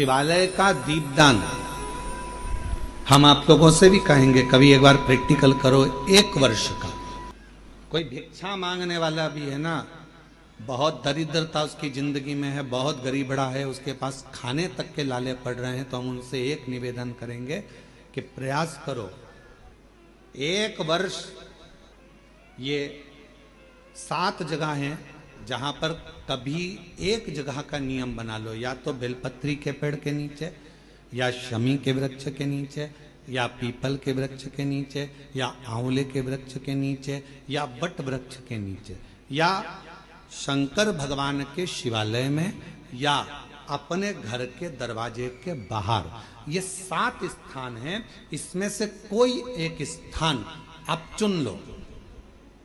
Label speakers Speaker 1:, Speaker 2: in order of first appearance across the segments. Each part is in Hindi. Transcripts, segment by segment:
Speaker 1: शिवालय का दीपदान हम आप लोगों से भी कहेंगे, कभी एक बार प्रैक्टिकल करो। 1 वर्ष का कोई भिक्षा मांगने वाला भी है ना, बहुत दरिद्रता उसकी जिंदगी में है, बहुत गरीबड़ा है, उसके पास खाने तक के लाले पड़ रहे हैं, तो हम उनसे एक निवेदन करेंगे कि प्रयास करो 1 वर्ष। ये 7 जगह हैं जहां पर कभी एक जगह का नियम बना लो, या तो बेलपत्री के पेड़ के नीचे, या शमी के वृक्ष के नीचे, या पीपल के वृक्ष के नीचे, या आंवले के वृक्ष के नीचे, या बट वृक्ष के नीचे, या शंकर भगवान के शिवालय में, या अपने घर के दरवाजे के बाहर। ये 7 स्थान हैं, इसमें से कोई एक स्थान आप चुन लो।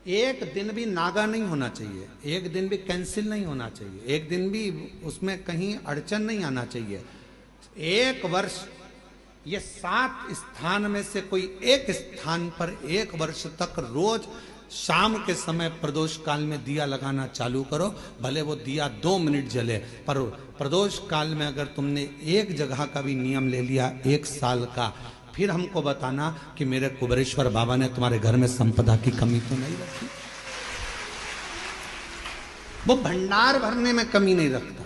Speaker 1: एक दिन भी नागा नहीं होना चाहिए, एक दिन भी कैंसिल नहीं होना चाहिए, एक दिन भी उसमें कहीं अड़चन नहीं आना चाहिए। 1 वर्ष ये 7 स्थान में से कोई एक स्थान पर 1 वर्ष तक रोज शाम के समय प्रदोष काल में दिया लगाना चालू करो। भले वो दिया 2 मिनट जले, पर प्रदोष काल में अगर तुमने एक जगह का भी नियम ले लिया 1 साल का, फिर हमको बताना कि मेरे कुबेरेश्वर बाबा ने तुम्हारे घर में संपदा की कमी तो नहीं रखी। वो भंडार भरने में कमी नहीं रखता,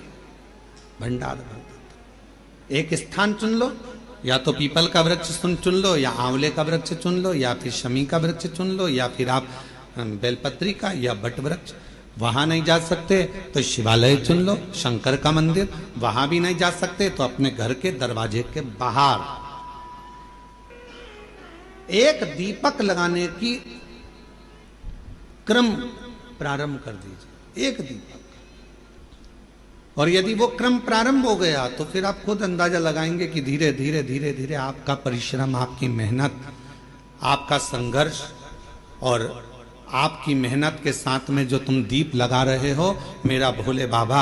Speaker 1: भंडार भरता। एक स्थान चुन लो, या तो पीपल का वृक्ष चुन लो, या आंवले का वृक्ष चुन लो, या फिर शमी का वृक्ष चुन लो, या फिर आप बेलपत्री का या बट वृक्ष। वहां नहीं जा सकते तो शिवालय चुन लो, शंकर का मंदिर। वहां भी नहीं जा सकते तो अपने घर के दरवाजे के बाहर एक दीपक लगाने की क्रम प्रारंभ कर दीजिए, एक दीपक। और यदि वो क्रम प्रारंभ हो गया तो फिर आप खुद अंदाजा लगाएंगे कि धीरे धीरे धीरे धीरे आपका परिश्रम, आपकी मेहनत, आपका संघर्ष और आपकी मेहनत के साथ में जो तुम दीप लगा रहे हो, मेरा भोले बाबा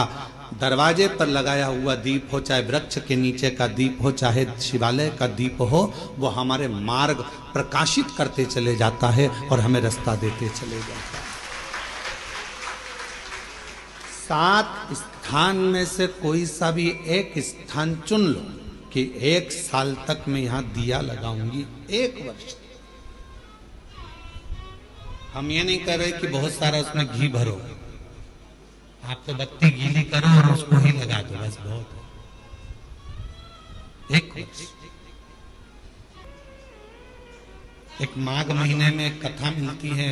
Speaker 1: दरवाजे पर लगाया हुआ दीप हो, चाहे वृक्ष के नीचे का दीप हो, चाहे शिवालय का दीप हो, वो हमारे मार्ग प्रकाशित करते चले जाता है और हमें रास्ता देते चले जाता है। 7 स्थान में से कोई सा भी एक स्थान चुन लो कि 1 साल तक मैं यहां दिया लगाऊंगी, 1 वर्ष। हम ये नहीं कह रहे कि बहुत सारा उसमें घी भरो, आप तो बत्ती गीली करो और उसको ही लगा दो, बस बहुत है। 1 वर्ष। एक माघ महीने में एक कथा मिलती है,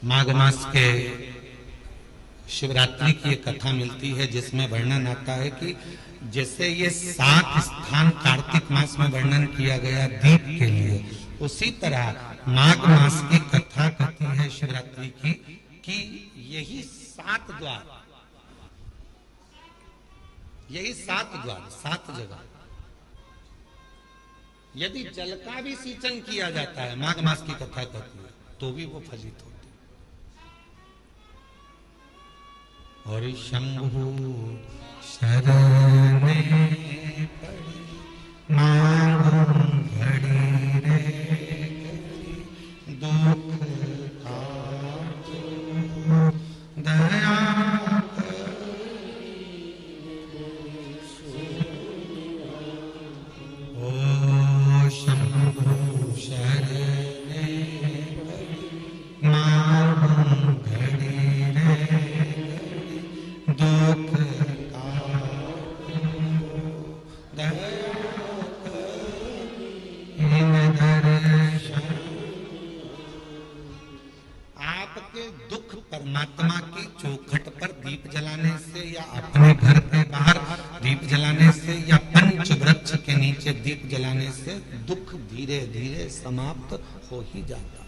Speaker 1: माघ मास के शिवरात्रि की एक कथा मिलती है, जिसमें वर्णन आता है कि जैसे ये 7 स्थान कार्तिक मास में वर्णन किया गया दीप के लिए, उसी तरह माघ मास की कथा कहती है शिवरात्रि की कि यही 7 द्वार, यही 7 द्वार, 7 जगह यदि जल का भी सिंचन किया जाता है, माघ मास की कथा कहती है, तो भी वो फलित होती। और शंभु शरण पड़ी मांग घड़ी रे दुख दया ओ शंभु शरण मांग घड़ी रे दुख परमात्मा की चौखट पर दीप जलाने से, या अपने घर के बाहर दीप जलाने से, या पंच वृक्ष के नीचे दीप जलाने से दुख धीरे धीरे समाप्त हो ही जाता है।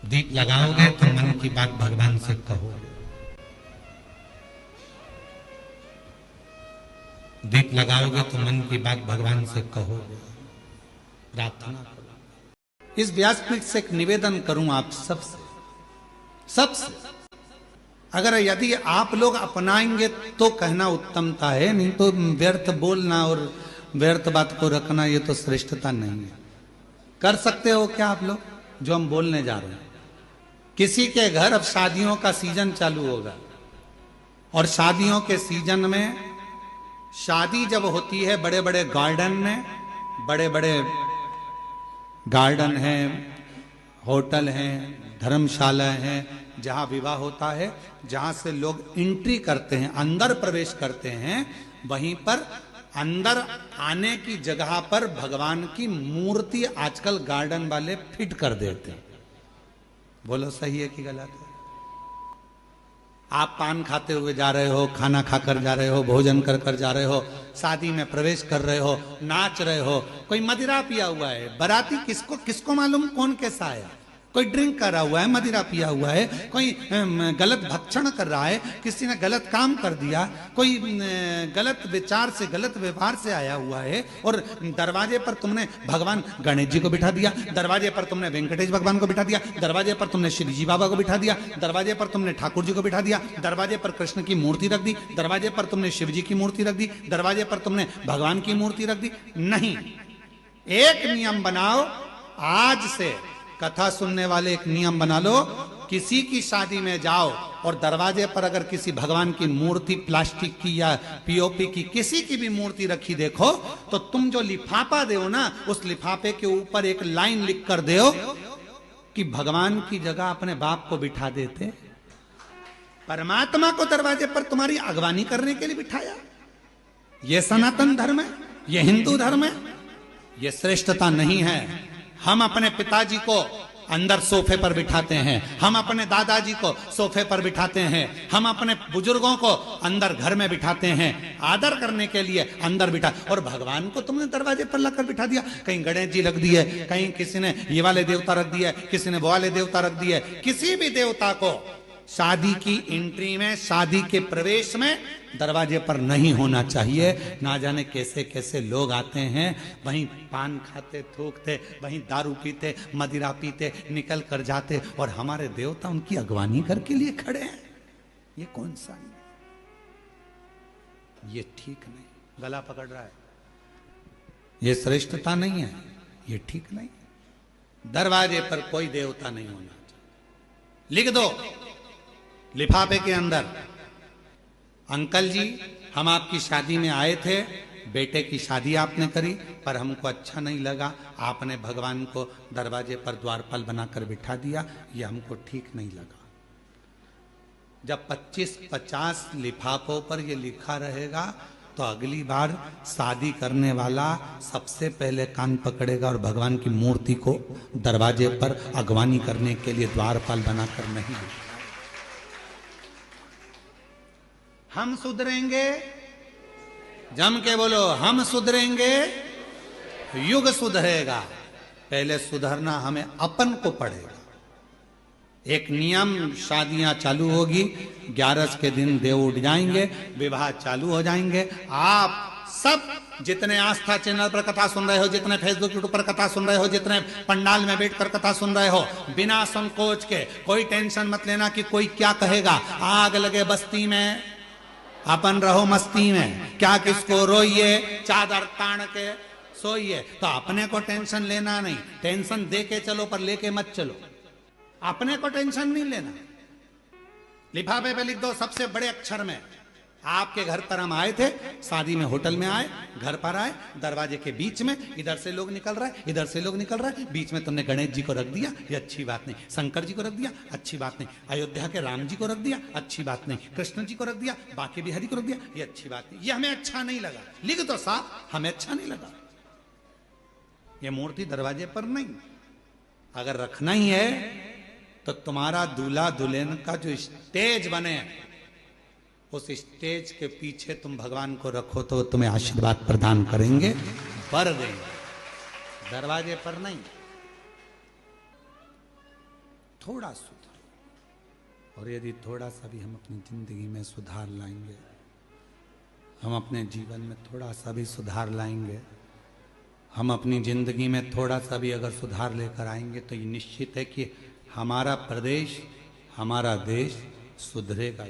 Speaker 1: दीप लगाओगे तो मन की बात भगवान से कहोगे, दीप लगाओगे तो मन की बात भगवान से कहोगे, प्रार्थना करो। इस व्यासपीठ से एक निवेदन करूं आप सबसे, अगर यदि आप लोग अपनाएंगे तो कहना उत्तमता है, नहीं तो व्यर्थ बोलना और व्यर्थ बात को रखना ये तो श्रेष्ठता नहीं है। कर सकते हो क्या आप लोग जो हम बोलने जा रहे हैं? किसी के घर अब शादियों का सीजन चालू होगा, और शादियों के सीजन में शादी जब होती है बड़े बड़े गार्डन में, बड़े बड़े गार्डन हैं, होटल हैं, धर्मशाला हैं, जहां विवाह होता है, जहां से लोग एंट्री करते हैं, अंदर प्रवेश करते हैं, वहीं पर अंदर आने की जगह पर भगवान की मूर्ति आजकल गार्डन वाले फिट कर देते हैं। बोलो सही है कि गलत है? आप पान खाते हुए जा रहे हो, खाना खाकर जा रहे हो, भोजन कर कर जा रहे हो, शादी में प्रवेश कर रहे हो, नाच रहे हो, कोई मदिरा पिया हुआ है, बाराती किसको मालूम कौन कैसा है, कोई ड्रिंक कर रहा हुआ है, मदिरा पिया हुआ है, कोई गलत भक्षण कर रहा है, किसी ने गलत काम कर दिया, कोई गलत विचार से गलत व्यवहार से आया हुआ है, और दरवाजे पर तुमने भगवान गणेश जी को बिठा दिया, दरवाजे पर तुमने वेंकटेश भगवान को बिठा दिया, दरवाजे पर तुमने श्री जी बाबा को बिठा दिया, दरवाजे पर तुमने ठाकुर जी को बिठा दिया, दरवाजे पर कृष्ण की मूर्ति रख दी, दरवाजे पर तुमने शिव जी की मूर्ति रख दी, दरवाजे पर तुमने भगवान की मूर्ति रख दी। नहीं, एक नियम बनाओ, आज से कथा सुनने वाले एक नियम बना लो, किसी की शादी में जाओ और दरवाजे पर अगर किसी भगवान की मूर्ति प्लास्टिक की या पीओपी की किसी की भी मूर्ति रखी देखो, तो तुम जो लिफाफा दो ना, उस लिफाफे के ऊपर एक लाइन लिख कर दो कि भगवान की जगह अपने बाप को बिठा देते, परमात्मा को दरवाजे पर तुम्हारी अगवानी करने के लिए बिठाया। यह सनातन धर्म है, यह हिंदू धर्म है, यह श्रेष्ठता नहीं है। हम अपने पिताजी को अंदर सोफे पर बिठाते हैं, हम अपने दादाजी को सोफे पर बिठाते हैं, हम अपने बुजुर्गों को अंदर घर में बिठाते हैं, आदर करने के लिए अंदर बिठा, और भगवान को तुमने दरवाजे पर लाकर बिठा दिया। कहीं गणेश जी रख दिए, कहीं किसी ने ये वाले देवता रख दिए, किसी ने वो वाले देवता रख दिए। किसी भी देवता को शादी की एंट्री में, शादी के प्रवेश में दरवाजे पर नहीं होना चाहिए। ना जाने कैसे कैसे लोग आते हैं, वहीं पान खाते, थूकते, वहीं दारू पीते, मदिरा पीते, निकल कर जाते, और हमारे देवता उनकी अगवानी करके लिए खड़े हैं। ये कौन सा है? ये ठीक नहीं, गला पकड़ रहा है, ये श्रेष्ठता नहीं है, ये ठीक नहीं। दरवाजे पर कोई देवता नहीं होना चाहिए। लिख दो लिफाफे के अंदर, अंकल जी हम आपकी शादी में आए थे, बेटे की शादी आपने करी, पर हमको अच्छा नहीं लगा, आपने भगवान को दरवाजे पर द्वारपाल बनाकर बिठा दिया, ये हमको ठीक नहीं लगा। जब 25-50 लिफाफों पर ये लिखा रहेगा, तो अगली बार शादी करने वाला सबसे पहले कान पकड़ेगा और भगवान की मूर्ति को दरवाजे पर अगवानी करने के लिए द्वारपाल बनाकर नहीं बिठाएगा। हम सुधरेंगे, जम के बोलो, हम सुधरेंगे, युग सुधरेगा। पहले सुधरना हमें अपन को पड़ेगा। एक नियम, शादियां चालू होगी, 11 के दिन देव उठ जाएंगे, विवाह चालू हो जाएंगे। आप सब जितने आस्था चैनल पर कथा सुन रहे हो, जितने फेसबुक यूट्यूब पर कथा सुन रहे हो, जितने पंडाल में बैठकर कथा सुन रहे हो, बिना संकोच के, कोई टेंशन मत लेना कि कोई क्या कहेगा। आग लगे बस्ती में, अपन रहो मस्ती में, क्या किसको रोइए, चादर तान के सोइए। तो अपने को टेंशन लेना नहीं, टेंशन दे के चलो पर लेके मत चलो। अपने को टेंशन नहीं लेना। लिफाफे पे लिख दो सबसे बड़े अक्षर में, आपके घर पर हम आए थे, शादी में होटल में आए, घर पर आए, दरवाजे के बीच में, इधर से लोग निकल रहा है, इधर से लोग निकल रहा है, बीच में तुमने गणेश जी को रख दिया, ये अच्छी बात नहीं। शंकर जी को रख दिया, अच्छी बात नहीं। अयोध्या के राम जी को रख दिया, अच्छी बात नहीं। कृष्ण जी को रख दिया, बाकी बिहारी को रख दिया, ये अच्छी बात नहीं। ये हमें अच्छा नहीं लगा। लिख दो साहब, हमें अच्छा नहीं लगा। ये मूर्ति दरवाजे पर नहीं। अगर रखना ही है तो तुम्हारा दूल्हा दुल्हन का जो स्टेज बने, उस स्टेज के पीछे तुम भगवान को रखो तो तुम्हें आशीर्वाद प्रदान करेंगे, वर देंगे, दरवाजे पर नहीं। थोड़ा सुधार, और यदि थोड़ा सा भी हम अपनी जिंदगी में सुधार लाएंगे, हम अपने जीवन में थोड़ा सा भी सुधार लाएंगे, हम अपनी जिंदगी में थोड़ा सा भी अगर सुधार लेकर आएंगे, तो ये निश्चित है कि हमारा प्रदेश, हमारा देश सुधरेगा।